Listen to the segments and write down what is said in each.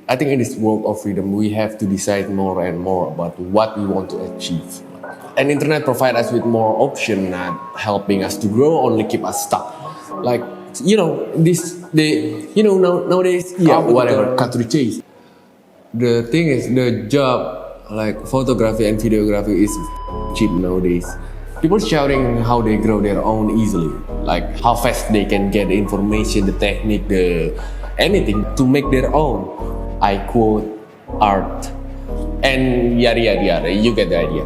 I think in this world of freedom, we have to decide more and more about what we want to achieve. And internet provide us with more option, not helping us to grow, only keep us stuck. Like, nowadays, yeah, whatever, cut to the chase. The thing is, the job like photography and videography is cheap nowadays. People shouting how they grow their own easily, like how fast they can get the information, the technique, the anything to make their own. I quote art and yada yada yada. You get the idea.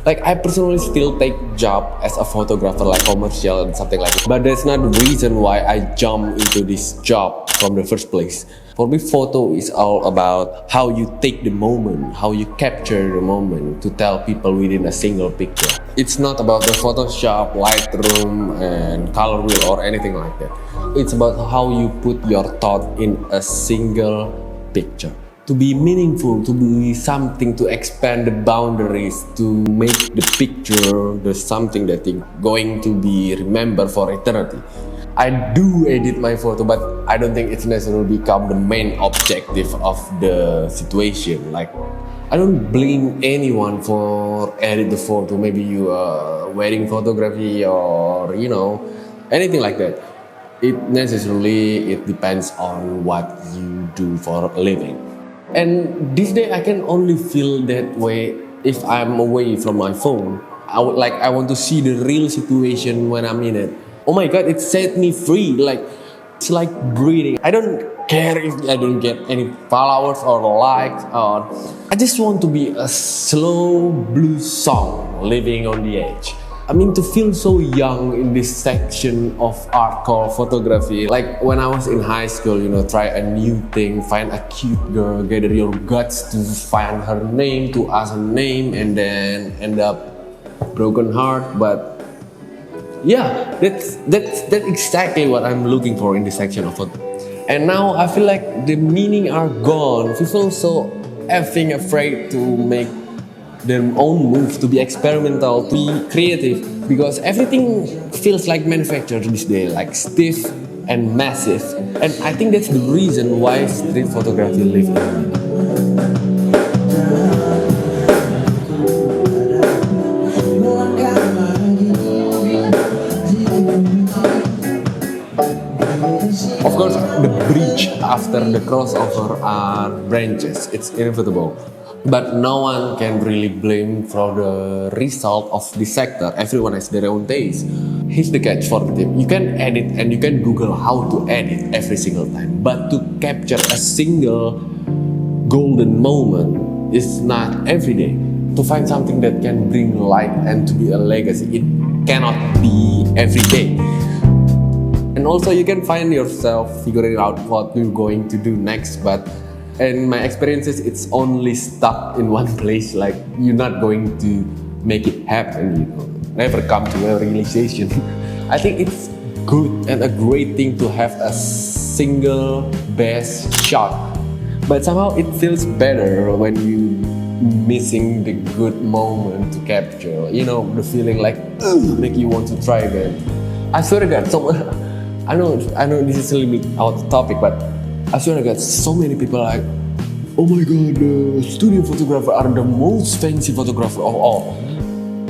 Like I personally still take job as a photographer, like commercial and something like that. But that's not the reason why I jump into this job from the first place. For me, photo is all about how you take the moment, how you capture the moment to tell people within a single picture. It's not about the Photoshop, Lightroom, and color wheel or anything like that. It's about how you put your thought in a single picture. To be meaningful, to be something to expand the boundaries, to make the picture the something that is going to be remembered for eternity. I do edit my photo, but I don't think it's necessarily become the main objective of the situation. Like, I don't blame anyone for edit the photo. Maybe you are wedding photography or anything like that. It depends on what you do for a living. And this day I can only feel that way if I'm away from my phone. I want to see the real situation when I'm in it. Oh my god, it set me free. Like it's like breathing. I don't care if I don't get any followers or likes, or I just want to be a slow blues song living on the edge. I mean, to feel so young in this section of art called photography. Like when I was in high school, try a new thing, find a cute girl, gather your guts to find her name, to ask her name, and then end up broken heart. But yeah, that's exactly what I'm looking for in this section of photo. And now I feel like the meaning are gone. People so effing afraid to make their own move, to be experimental, to be creative, because everything feels like manufactured this day, like stiff and massive. And I think that's the reason why street photography lives in me. Of course, the bridge after the crossover are branches. It's inevitable. But no one can really blame for the result of this sector. Everyone has their own taste. Here's the catch for the tip. You can edit and you can Google how to edit every single time. But to capture a single golden moment is not every day. To find something that can bring light and to be a legacy, it cannot be every day. And also you can find yourself figuring out what you're going to do next, but in my experiences, it's only stuck in one place. Like you're not going to make it happen, never come to a realization. I think it's good and a great thing to have a single best shot, but somehow it feels better when you missing the good moment to capture. The feeling like make you want to try again. I swear to God, I know this is a little bit out of topic, but I swear to God, so many people are like, oh my god, the studio photographer are the most fancy photographer of all.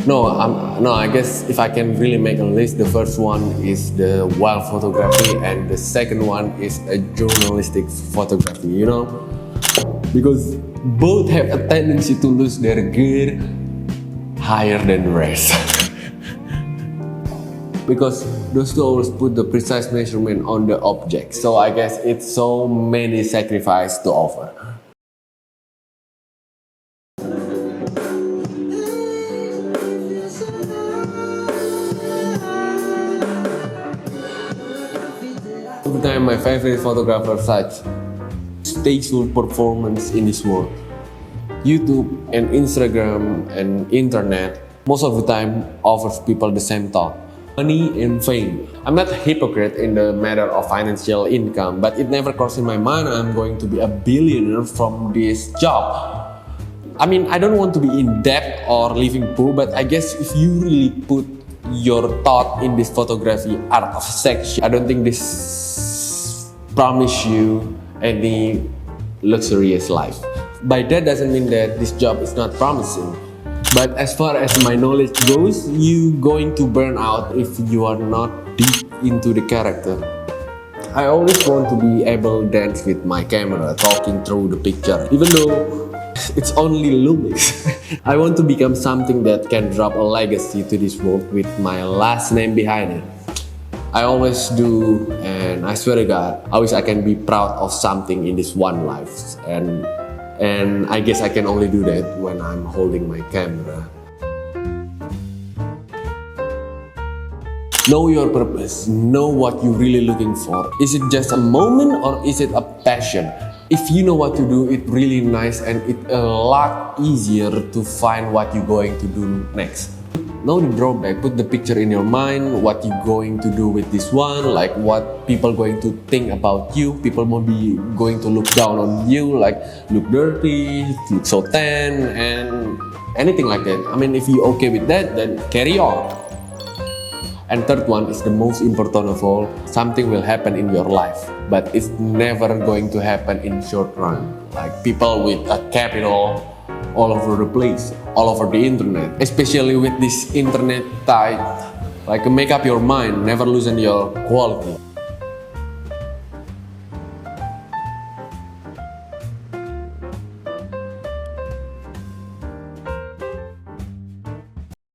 No, I guess if I can really make a list, the first one is the wild photography and the second one is a journalistic photography, Because both have a tendency to lose their gear higher than the rest. Because those two always put the precise measurement on the object. So I guess it's so many sacrifices to offer. Every time my favorite photographer such tasteful performance in this world. YouTube and Instagram and internet most of the time offers people the same thought. Money and fame. I'm not a hypocrite in the matter of financial income, but it never crossed in my mind I'm going to be a billionaire from this job. I mean, I don't want to be in debt or living poor, but I guess if you really put your thought in this photography art of section, I don't think this promise you any luxurious life. By that doesn't mean that this job is not promising. But as far as my knowledge goes, you going to burn out if you are not deep into the character. I always want to be able to dance with my camera, talking through the picture, even though it's only Lumix. I want to become something that can drop a legacy to this world with my last name behind it. I always do, and I swear to God, I wish I can be proud of something in this one life. And I guess I can only do that when I'm holding my camera. Know your purpose, know what you're really looking for. Is it just a moment or is it a passion? If you know what to do, it's really nice and it's a lot easier to find what you're going to do next. Know the drawback, put the picture in your mind, what you're going to do with this one, like what people going to think about you. People will be going to look down on you, like look dirty, look so tan, and anything like that. I mean, if you're okay with that, then carry on. And third one is the most important of all, something will happen in your life, but it's never going to happen in short run. Like people with a capital all over the place, all over the internet, especially with this internet type. Like make up your mind, never loosen your quality.